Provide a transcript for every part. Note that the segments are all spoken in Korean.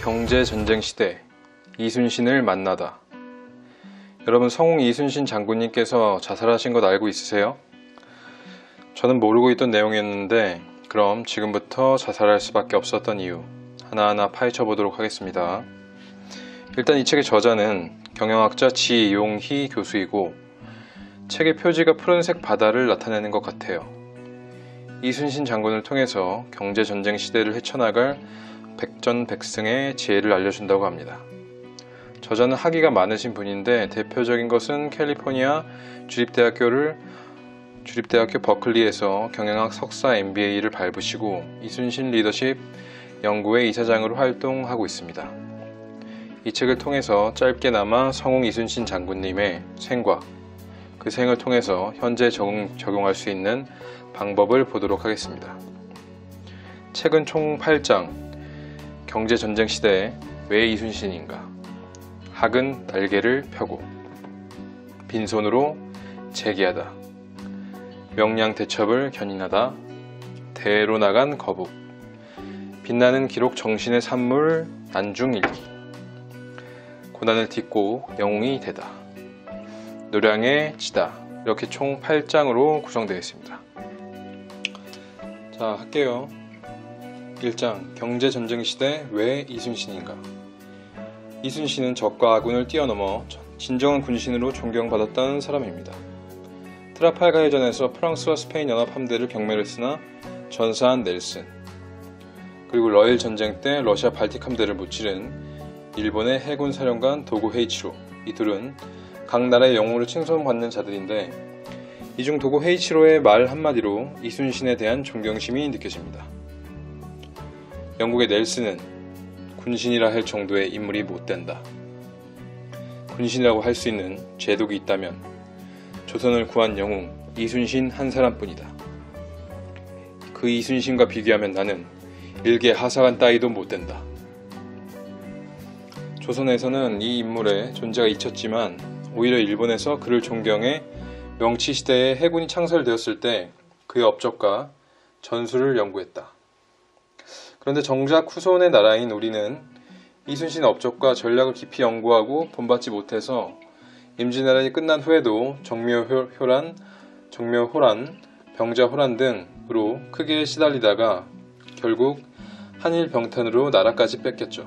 경제전쟁시대 이순신을 만나다. 여러분, 성웅 이순신 장군님께서 자살하신 것 알고 있으세요? 저는 모르고 있던 내용이었는데, 그럼 지금부터 자살할 수밖에 없었던 이유 하나하나 파헤쳐 보도록 하겠습니다. 일단 이 책의 저자는 경영학자 지용희 교수이고, 책의 표지가 푸른색 바다를 나타내는 것 같아요. 이순신 장군을 통해서 경제전쟁 시대를 헤쳐나갈 백전백승의 지혜를 알려준다고 합니다. 저자는 학위가 많으신 분인데, 대표적인 것은 캘리포니아 주립대학교 버클리에서 경영학 석사 MBA를 밟으시고 이순신 리더십 연구회 이사장으로 활동하고 있습니다. 이 책을 통해서 짧게나마 성웅 이순신 장군님의 생과 그 생을 통해서 현재 적용할 수 있는 방법을 보도록 하겠습니다. 책은 총 8장, 경제전쟁 시대에 왜 이순신인가, 학은 날개를 펴고, 빈손으로 재기하다, 명량대첩을 견인하다, 대로 나간 거북, 빛나는 기록 정신의 산물 안중일기, 고난을 딛고 영웅이 되다, 노량의 지다, 이렇게 총 8장으로 구성되어 있습니다. 자, 할게요. 1장, 경제전쟁 시대 왜 이순신인가. 이순신은 적과 아군을 뛰어넘어 진정한 군신으로 존경받았던 사람입니다. 트라팔가 해전에서 프랑스와 스페인 연합 함대를 경멸했으나 전사한 넬슨, 그리고 러일 전쟁 때 러시아 발틱 함대를 무찌른 일본의 해군 사령관 도고 헤이치로, 이 둘은 각 나라의 영웅으로 칭송받는 자들인데, 이 중 도고 헤이치로의 말 한마디로 이순신에 대한 존경심이 느껴집니다. 영국의 넬슨은 군신이라 할 정도의 인물이 못 된다. 군신이라고 할 수 있는 제독이 있다면 조선을 구한 영웅 이순신 한 사람뿐이다. 그 이순신과 비교하면 나는 일개 하사관 따위도 못 된다. 조선에서는 이 인물의 존재가 잊혔지만, 오히려 일본에서 그를 존경해 명치시대에 해군이 창설되었을 때 그의 업적과 전술을 연구했다. 그런데 정작 후손의 나라인 우리는 이순신의 업적과 전략을 깊이 연구하고 본받지 못해서 임진왜란이 끝난 후에도 정묘호란, 병자호란 등으로 크게 시달리다가 결국 한일병탄으로 나라까지 뺏겼죠.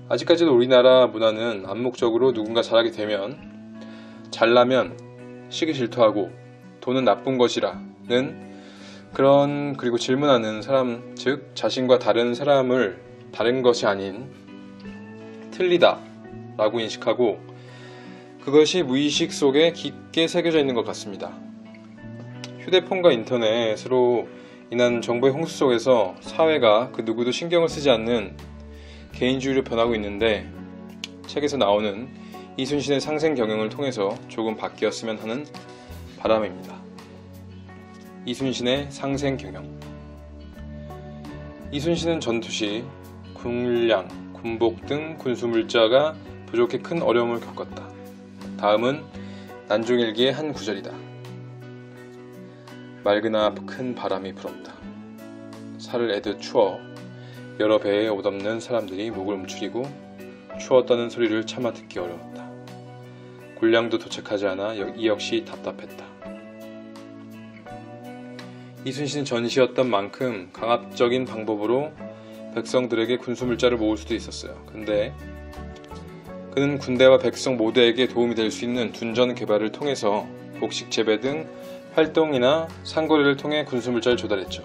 아직까지도 우리나라 문화는 암묵적으로 누군가 잘하게 되면, 잘나면 시기 질투하고 돈은 나쁜 것이라는 그리고 질문하는 사람, 즉 자신과 다른 사람을 다른 것이 아닌 틀리다 라고 인식하고, 그것이 무의식 속에 깊게 새겨져 있는 것 같습니다. 휴대폰과 인터넷으로 인한 정보의 홍수 속에서 사회가 그 누구도 신경을 쓰지 않는 개인주의로 변하고 있는데, 책에서 나오는 이순신의 상생 경영을 통해서 조금 바뀌었으면 하는 바람입니다. 이순신의 상생 경영. 이순신은 전투 시 군량, 군복 등 군수물자가 부족해 큰 어려움을 겪었다. 다음은 난중일기의 한 구절이다. 맑으나 큰 바람이 불었다. 살을 애듯 추워 여러 배에 옷없는 사람들이 목을 움츠리고 추웠다는 소리를 차마 듣기 어려웠다. 군량도 도착하지 않아 이 역시 답답했다. 이순신은 전시였던 만큼 강압적인 방법으로 백성들에게 군수물자를 모을 수도 있었어요. 근데 그는 군대와 백성 모두에게 도움이 될 수 있는 둔전 개발을 통해서 곡식 재배 등 활동이나 상거래를 통해 군수물자를 조달했죠.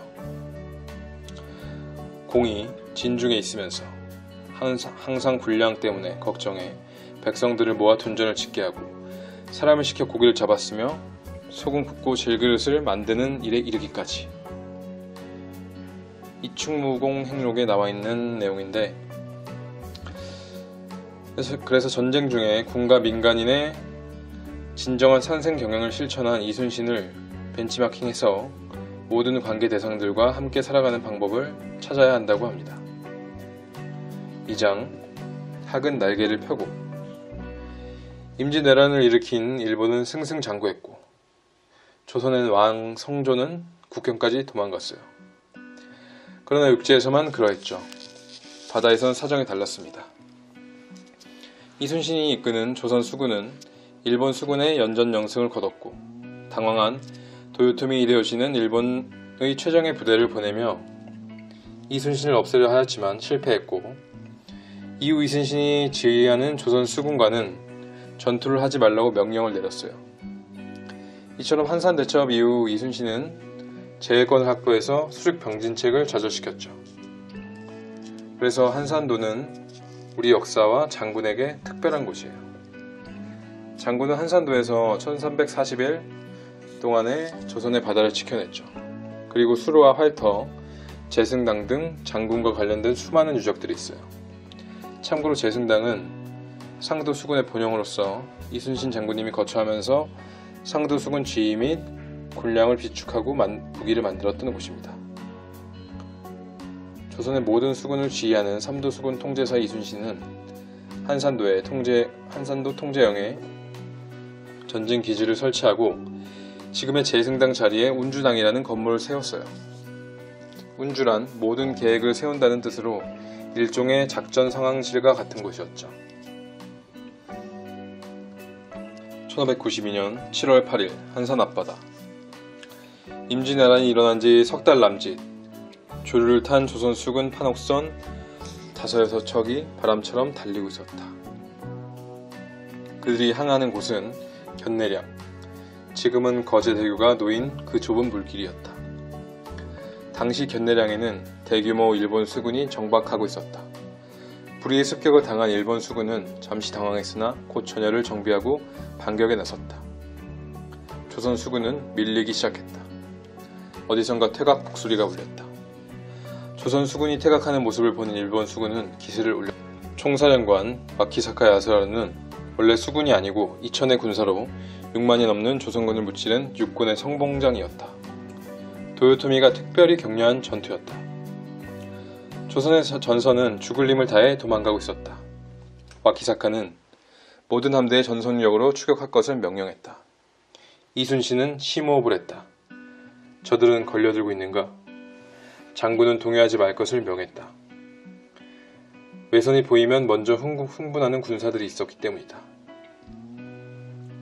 공이 진중에 있으면서 항상 군량 때문에 걱정해 백성들을 모아 둔전을 짓게 하고, 사람을 시켜 고기를 잡았으며 소금 붓고 질그릇을 만드는 일에 이르기까지. 이충무공 행록에 나와 있는 내용인데, 그래서 전쟁 중에 군과 민간인의 진정한 상생 경영을 실천한 이순신을 벤치마킹해서 모든 관계 대상들과 함께 살아가는 방법을 찾아야 한다고 합니다. 2장, 학은 날개를 펴고. 임진왜란을 일으킨 일본은 승승장구했고, 조선의 왕 성조는 국경까지 도망갔어요. 그러나 육지에서만 그러했죠. 바다에선 사정이 달랐습니다. 이순신이 이끄는 조선 수군은 일본 수군의 연전연승을 거뒀고 당황한 도요토미 히데요시는 일본의 최정예 부대를 보내며 이순신을 없애려 하였지만 실패했고, 이후 이순신이 지휘하는 조선 수군과는 전투를 하지 말라고 명령을 내렸어요. 이처럼 한산대첩 이후 이순신은 제해권을 확보해서 수직 병진책을 좌절시켰죠. 그래서 한산도는 우리 역사와 장군에게 특별한 곳이에요. 장군은 한산도에서 1340일 동안에 조선의 바다를 지켜냈죠. 그리고 수로와 활터, 재승당 등 장군과 관련된 수많은 유적들이 있어요. 참고로 재승당은 상도 수군의 본영으로서 이순신 장군님이 거처하면서 상도 수군 지휘 및 군량을 비축하고 부기를 만들었던 곳입니다. 조선의 모든 수군을 지휘하는 삼도 수군 통제사 이순신은 한산도 통제영에 전진 기지를 설치하고 지금의 재승당 자리에 운주당이라는 건물을 세웠어요. 운주란 모든 계획을 세운다는 뜻으로 일종의 작전 상황실과 같은 곳이었죠. 1592년 7월 8일 한산 앞바다. 임진왜란이 일어난 지 석 달 남짓, 조류를 탄 조선 수군 판옥선 5-6척이 바람처럼 달리고 있었다. 그들이 향하는 곳은 견내량, 지금은 거제대교가 놓인 그 좁은 물길이었다. 당시 견내량에는 대규모 일본 수군이 정박하고 있었다. 불의의 습격을 당한 일본 수군은 잠시 당황했으나 곧 전열을 정비하고 반격에 나섰다. 조선 수군은 밀리기 시작했다. 어디선가 퇴각 북소리가 울렸다. 조선 수군이 퇴각하는 모습을 보는 일본 수군은 기세를 올렸다. 총사령관 마키사카 야스하루는 원래 수군이 아니고 이천의 군사로 6만이 넘는 조선군을 무찌른 육군의 성봉장이었다. 도요토미가 특별히 격려한 전투였다. 조선의 전선은 죽을 힘을 다해 도망가고 있었다. 마키사카는 모든 함대의 전선력으로 추격할 것을 명령했다. 이순신은 심호흡을 했다. 저들은 걸려들고 있는가? 장군은 동요하지 말 것을 명했다. 외선이 보이면 먼저 흥분하는 군사들이 있었기 때문이다.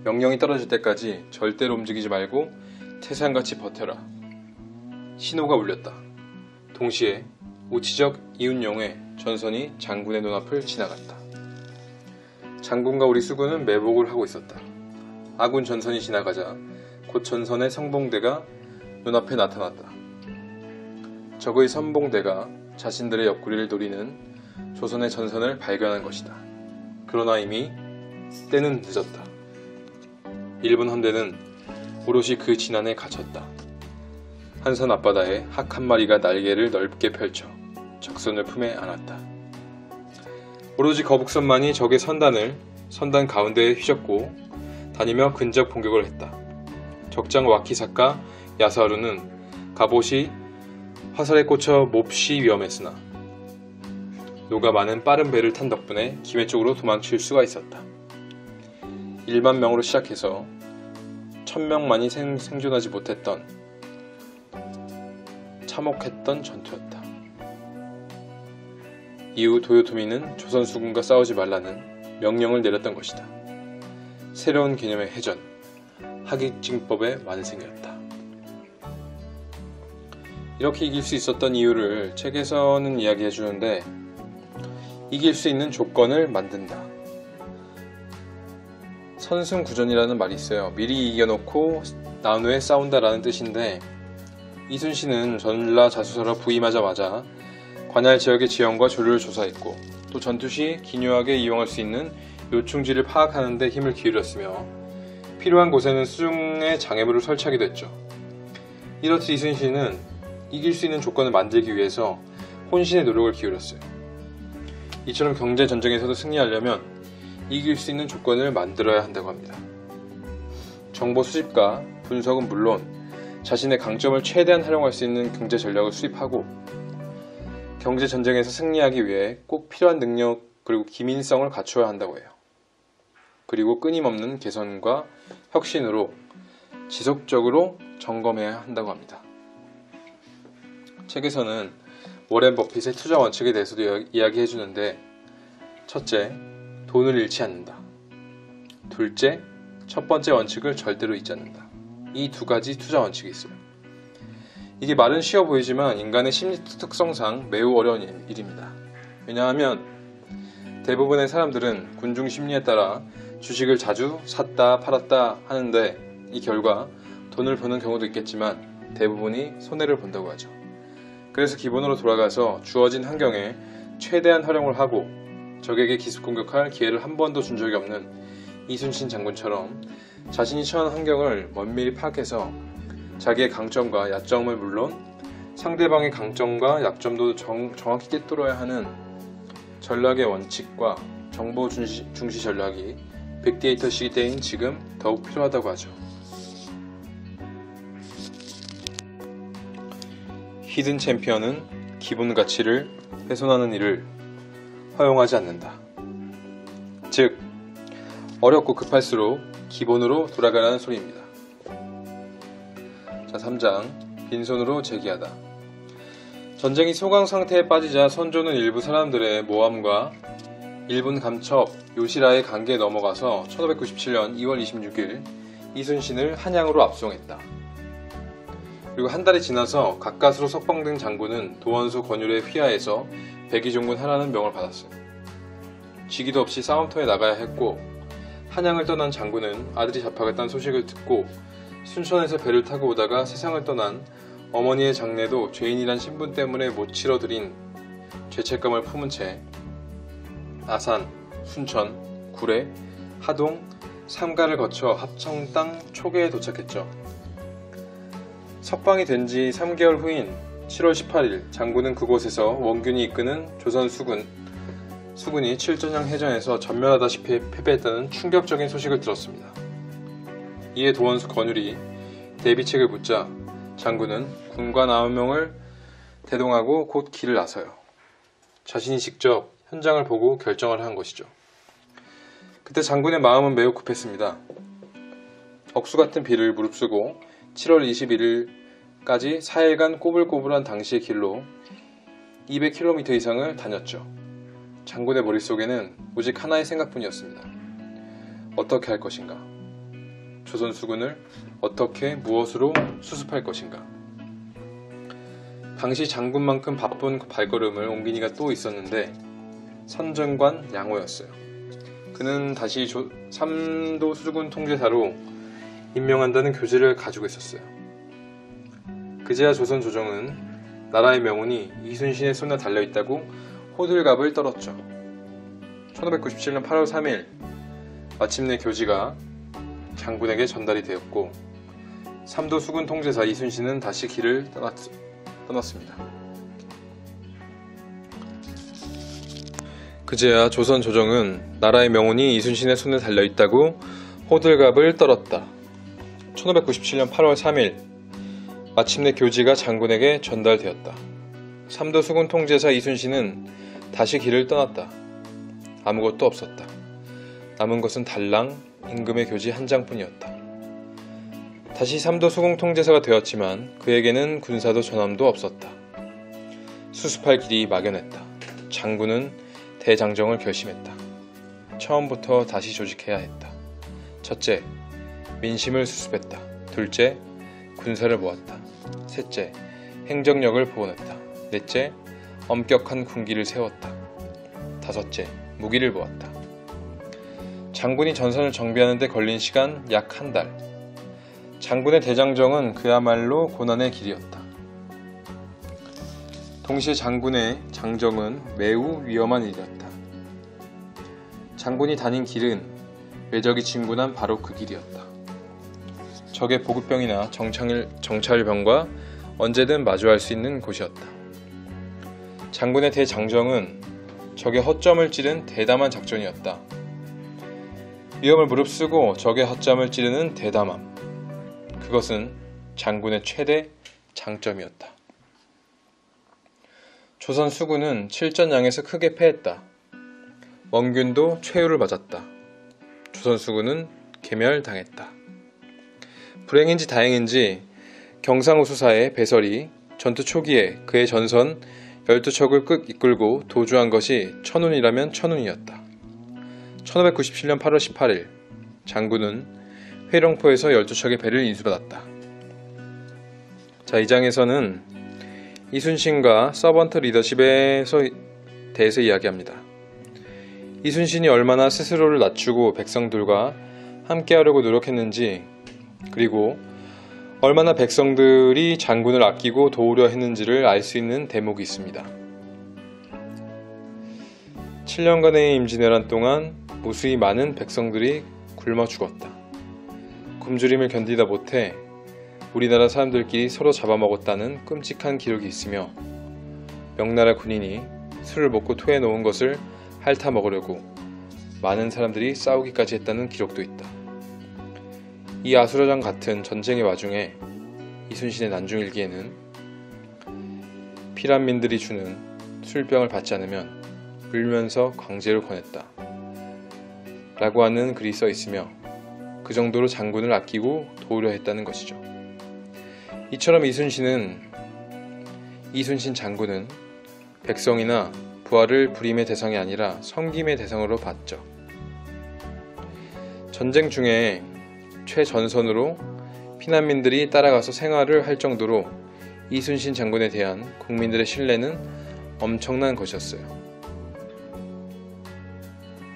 명령이 떨어질 때까지 절대로 움직이지 말고 태산같이 버텨라. 신호가 울렸다. 동시에 우치적 이운용의 전선이 장군의 눈앞을 지나갔다. 장군과 우리 수군은 매복을 하고 있었다. 아군 전선이 지나가자 곧 전선의 성봉대가 눈앞에 나타났다. 적의 선봉대가 자신들의 옆구리를 노리는 조선의 전선을 발견한 것이다. 그러나 이미 때는 늦었다. 일본 함대는 오롯이 그 진안에 갇혔다. 한산 앞바다에 학 한 마리가 날개를 넓게 펼쳐 적선을 품에 안았다. 오로지 거북선만이 적의 선단 가운데에 휘젓고 다니며 근접 공격을 했다. 적장 와키사카 야스하루는 갑옷이 화살에 꽂혀 몹시 위험했으나 노가 많은 빠른 배를 탄 덕분에 기회 쪽으로 도망칠 수가 있었다. 1만 명으로 시작해서 1000명만이 생존하지 못했던 참혹했던 전투였다. 이후 도요토미는 조선 수군과 싸우지 말라는 명령을 내렸던 것이다. 새로운 개념의 해전, 하객징법의 완성이었다. 이렇게 이길 수 있었던 이유를 책에서는 이야기해주는데, 이길 수 있는 조건을 만든다. 선승구전이라는 말이 있어요. 미리 이겨놓고 나온 후에 싸운다라는 뜻인데, 이순신은 전라자수서로 부임하자마자 관할 지역의 지형과 조류를 조사했고, 또 전투 시 기묘하게 이용할 수 있는 요충지를 파악하는 데 힘을 기울였으며, 필요한 곳에는 수중의 장애물을 설치하기도 했죠. 이렇듯 이순신은 이길 수 있는 조건을 만들기 위해서 혼신의 노력을 기울였어요. 이처럼 경제전쟁에서도 승리하려면 이길 수 있는 조건을 만들어야 한다고 합니다. 정보 수집과 분석은 물론 자신의 강점을 최대한 활용할 수 있는 경제 전략을 수립하고, 경제전쟁에서 승리하기 위해 꼭 필요한 능력 그리고 기민성을 갖추어야 한다고 해요. 그리고 끊임없는 개선과 혁신으로 지속적으로 점검해야 한다고 합니다. 책에서는 워렌 버핏의 투자 원칙에 대해서도 이야기해 주는데, 첫째, 돈을 잃지 않는다. 둘째, 첫 번째 원칙을 절대로 잊지 않는다. 이 두 가지 투자 원칙이 있어요. 이게 말은 쉬워 보이지만 인간의 심리 특성상 매우 어려운 일입니다. 왜냐하면 대부분의 사람들은 군중 심리에 따라 주식을 자주 샀다 팔았다 하는데, 이 결과 돈을 버는 경우도 있겠지만 대부분이 손해를 본다고 하죠. 그래서 기본으로 돌아가서 주어진 환경에 최대한 활용을 하고 적에게 기습 공격할 기회를 한 번도 준 적이 없는 이순신 장군처럼 자신이 처한 환경을 면밀히 파악해서 자기의 강점과 약점을 물론 상대방의 강점과 약점도 정확히 꿰뚫어야 하는 전략의 원칙과 정보 중시 전략이 빅데이터 시대인 지금 더욱 필요하다고 하죠. 히든 챔피언은 기본 가치를 훼손하는 일을 허용하지 않는다. 즉, 어렵고 급할수록 기본으로 돌아가라는 소리입니다. 자, 3장 빈손으로 재기하다. 전쟁이 소강 상태에 빠지자 선조는 일부 사람들의 모함과 일본 감첩 요시라의 관계에 넘어가서 1597년 2월 26일 이순신을 한양으로 압송했다. 그리고 한 달이 지나서 가까스로 석방된 장군은 도원수 권율에 휘하해서 백의종군 하라는 명을 받았어요. 지기도 없이 싸움터에 나가야 했고, 한양을 떠난 장군은 아들이 잡혀갔다는 소식을 듣고 순천에서 배를 타고 오다가 세상을 떠난 어머니의 장례도 죄인이란 신분 때문에 못 치러드린 죄책감을 품은 채 아산, 순천, 구례, 하동, 삼가를 거쳐 합청 땅 초계에 도착했죠. 석방이 된 지 3개월 후인 7월 18일 장군은 그곳에서 원균이 이끄는 조선 수군이 칠전량 해전에서 전멸하다시피 패배했다는 충격적인 소식을 들었습니다. 이에 도원수 권율이 대비책을 묻자 장군은 군관 9명을 대동하고 곧 길을 나서요. 자신이 직접 현장을 보고 결정을 한 것이죠. 그때 장군의 마음은 매우 급했습니다. 억수 같은 비를 무릅쓰고 7월 21일까지 4일간 꼬불꼬불한 당시의 길로 200km 이상을 다녔죠. 장군의 머릿속에는 오직 하나의 생각뿐이었습니다. 어떻게 할 것인가? 조선 수군을 어떻게 무엇으로 수습할 것인가? 당시 장군만큼 바쁜 발걸음을 옮긴 이가 또 있었는데 선정관 양호였어요. 그는 다시 삼도 수군 통제사로 임명한다는 교지를 가지고 있었어요. 그제야 조선 조정은 나라의 명운이 이순신의 손에 달려있다고 호들갑을 떨었죠. 1597년 8월 3일 마침내 교지가 장군에게 전달이 되었고 삼도 수군 통제사 이순신은 다시 길을 떠났습니다. 그제야 조선 조정은 나라의 명운이 이순신의 손에 달려있다고 호들갑을 떨었다. 1597년 8월 3일 마침내 교지가 장군에게 전달되었다. 삼도 수군 통제사 이순신은 다시 길을 떠났다. 아무것도 없었다. 남은 것은 달랑 임금의 교지 한 장뿐이었다. 다시 삼도 수군 통제사가 되었지만 그에게는 군사도 전함도 없었다. 수습할 길이 막연했다. 장군은 대장정을 결심했다. 처음부터 다시 조직해야 했다. 첫째, 민심을 수습했다. 둘째, 군사를 모았다. 셋째, 행정력을 보완했다. 넷째, 엄격한 군기를 세웠다. 다섯째, 무기를 모았다. 장군이 전선을 정비하는 데 걸린 시간 약 한 달. 장군의 대장정은 그야말로 고난의 길이었다. 동시에 장군의 장정은 매우 위험한 일이었다. 장군이 다닌 길은 외적이 진군한 바로 그 길이었다. 적의 보급병이나 정찰병과 언제든 마주할 수 있는 곳이었다. 장군의 대장정은 적의 허점을 찌른 대담한 작전이었다. 위험을 무릅쓰고 적의 허점을 찌르는 대담함. 그것은 장군의 최대 장점이었다. 조선 수군은 칠전량에서 크게 패했다. 원균도 최후를 맞았다. 조선 수군은 괴멸당했다. 불행인지 다행인지 경상우수사의 배설이 전투 초기에 그의 전선 12척을 끄 이끌고 도주한 것이 천운이라면 천운이었다. 1597년 8월 18일 장군은 회령포에서 12척의 배를 인수받았다. 자, 이 장에서는 이순신과 서번트 리더십에 대해서 이야기합니다. 이순신이 얼마나 스스로를 낮추고 백성들과 함께하려고 노력했는지, 그리고 얼마나 백성들이 장군을 아끼고 도우려 했는지를 알 수 있는 대목이 있습니다. 7년간의 임진왜란 동안 무수히 많은 백성들이 굶어 죽었다. 굶주림을 견디다 못해 우리나라 사람들끼리 서로 잡아먹었다는 끔찍한 기록이 있으며, 명나라 군인이 술을 먹고 토해놓은 것을 핥아 먹으려고 많은 사람들이 싸우기까지 했다는 기록도 있다. 이 아수라장 같은 전쟁의 와중에 이순신의 난중일기에는 피란민들이 주는 술병을 받지 않으면 울면서 강제로 권했다 라고 하는 글이 써 있으며, 그 정도로 장군을 아끼고 도우려 했다는 것이죠. 이처럼 이순신 장군은 백성이나 부하를 불임의 대상이 아니라 섬김의 대상으로 봤죠. 전쟁 중에 최전선으로 피난민들이 따라가서 생활을 할 정도로 이순신 장군에 대한 국민들의 신뢰는 엄청난 것이었어요.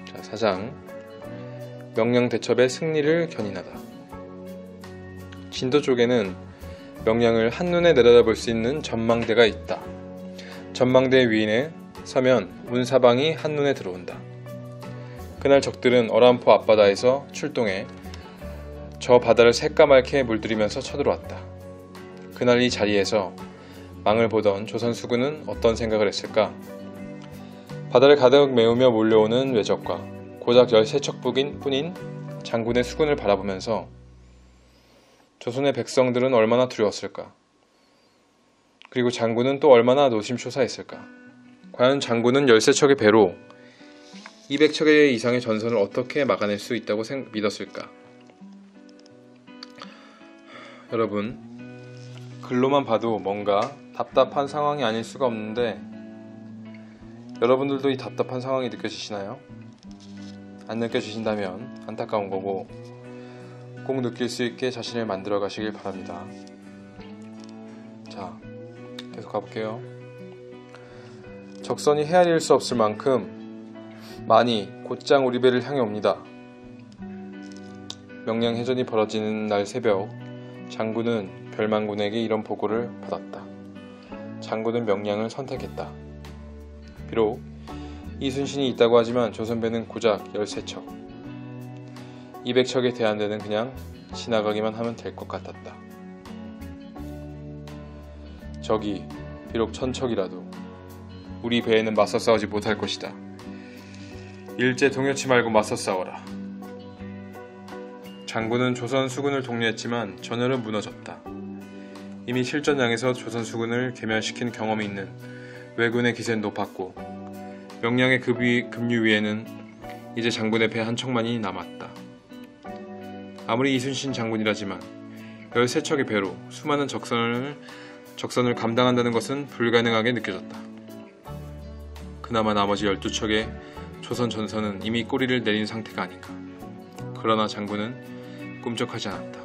자, 4장 명량대첩의 승리를 견인하다. 진도 쪽에는 명량을 한눈에 내려다볼 수 있는 전망대가 있다. 전망대 위에 서면 운사방이 한눈에 들어온다. 그날 적들은 어란포 앞바다에서 출동해 저 바다를 새까맣게 물들이면서 쳐들어왔다. 그날 이 자리에서 망을 보던 조선 수군은 어떤 생각을 했을까? 바다를 가득 메우며 몰려오는 외적과 고작 13척 뿐인 장군의 수군을 바라보면서 조선의 백성들은 얼마나 두려웠을까? 그리고 장군은 또 얼마나 노심초사했을까? 과연 장군은 13척의 배로 200척의 이상의 전선을 어떻게 막아낼 수 있다고 믿었을까? 여러분, 글로만 봐도 뭔가 답답한 상황이 아닐 수가 없는데, 여러분들도 이 답답한 상황이 느껴지시나요? 안 느껴지신다면 안타까운 거고, 꼭 느낄 수 있게 자신을 만들어 가시길 바랍니다. 자, 계속 가볼게요. 적선이 헤아릴 수 없을 만큼 많이 곧장 우리 배를 향해 옵니다. 명량해전이 벌어지는 날 새벽, 장군은 별만군에게 이런 보고를 받았다. 장군은 명량을 선택했다. 비록 이순신이 있다고 하지만 조선배는 고작 13척, 200척의 대한대는 그냥 지나가기만 하면 될 것 같았다. 적이 비록 1000척이라도 우리 배에는 맞서 싸우지 못할 것이다. 일제 동요치 말고 맞서 싸워라. 장군은 조선 수군을 독려했지만 전열은 무너졌다. 이미 실전장에서 조선 수군을 괴멸시킨 경험이 있는 왜군의 기세는 높았고, 명량의 급류 위에는 이제 장군의 배 한 척만이 남았다. 아무리 이순신 장군이라지만 13척의 배로 수많은 적선을 감당한다는 것은 불가능하게 느껴졌다. 그나마 나머지 12척의 조선 전선은 이미 꼬리를 내린 상태가 아닌가. 그러나 장군은 꿈쩍하지 않았다.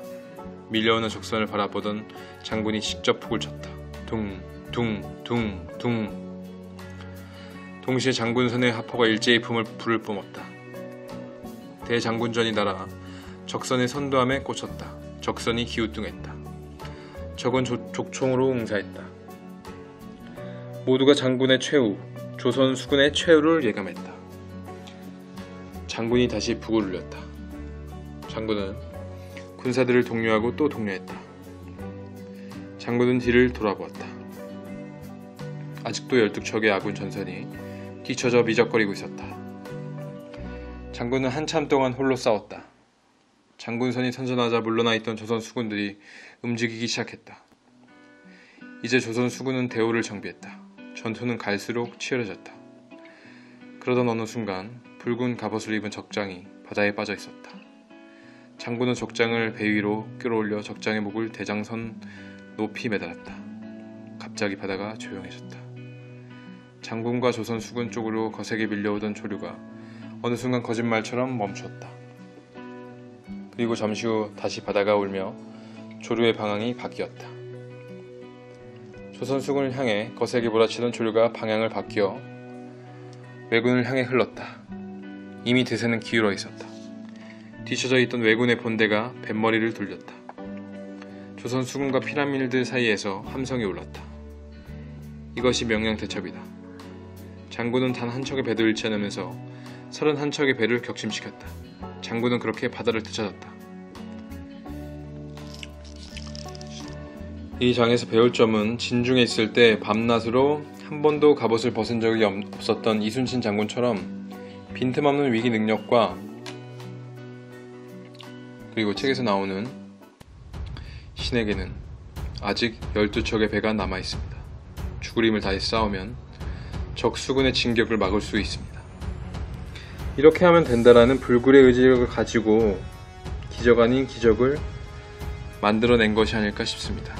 밀려오는 적선을 바라보던 장군이 직접 폭을 쳤다. 둥, 둥, 둥, 둥. 동시에 장군선의 하포가 일제히 불을 뿜었다. 대장군전이 날아 적선의 선두함에 꽂혔다. 적선이 기우뚱했다. 적은 족총으로 응사했다. 모두가 장군의 최후, 조선 수군의 최후를 예감했다. 장군이 다시 북을 울렸다. 장군은 군사들을 독려하고 또 독려했다. 장군은 뒤를 돌아보았다. 아직도 12척의 아군 전선이 뒤처져 미적거리고 있었다. 장군은 한참 동안 홀로 싸웠다. 장군선이 선전하자 물러나 있던 조선 수군들이 움직이기 시작했다. 이제 조선 수군은 대오를 정비했다. 전투는 갈수록 치열해졌다. 그러던 어느 순간 붉은 갑옷을 입은 적장이 바다에 빠져 있었다. 장군은 적장을 배 위로 끌어올려 적장의 목을 대장선 높이 매달았다. 갑자기 바다가 조용해졌다. 장군과 조선 수군 쪽으로 거세게 밀려오던 조류가 어느 순간 거짓말처럼 멈췄다. 그리고 잠시 후 다시 바다가 울며 조류의 방향이 바뀌었다. 조선 수군을 향해 거세게 몰아치던 조류가 방향을 바뀌어 왜군을 향해 흘렀다. 이미 대세는 기울어 있었다. 뒤쳐져 있던 왜군의 본대가 뱃머리를 돌렸다. 조선 수군과 피라미드 사이에서 함성이 올랐다. 이것이 명량대첩이다. 장군은 단 한 척의 배도 잃지 않으면서 31척의 배를 격침시켰다. 장군은 그렇게 바다를 되찾았다. 이 장에서 배울 점은 진중에 있을 때 밤낮으로 한 번도 갑옷을 벗은 적이 없었던 이순신 장군처럼 빈틈없는 위기 능력과 그리고 책에서 나오는 신에게는 아직 12척의 배가 남아있습니다. 죽을 힘을 다해 싸우면 적 수군의 진격을 막을 수 있습니다. 이렇게 하면 된다라는 불굴의 의지를 가지고 기적 아닌 기적을 만들어낸 것이 아닐까 싶습니다.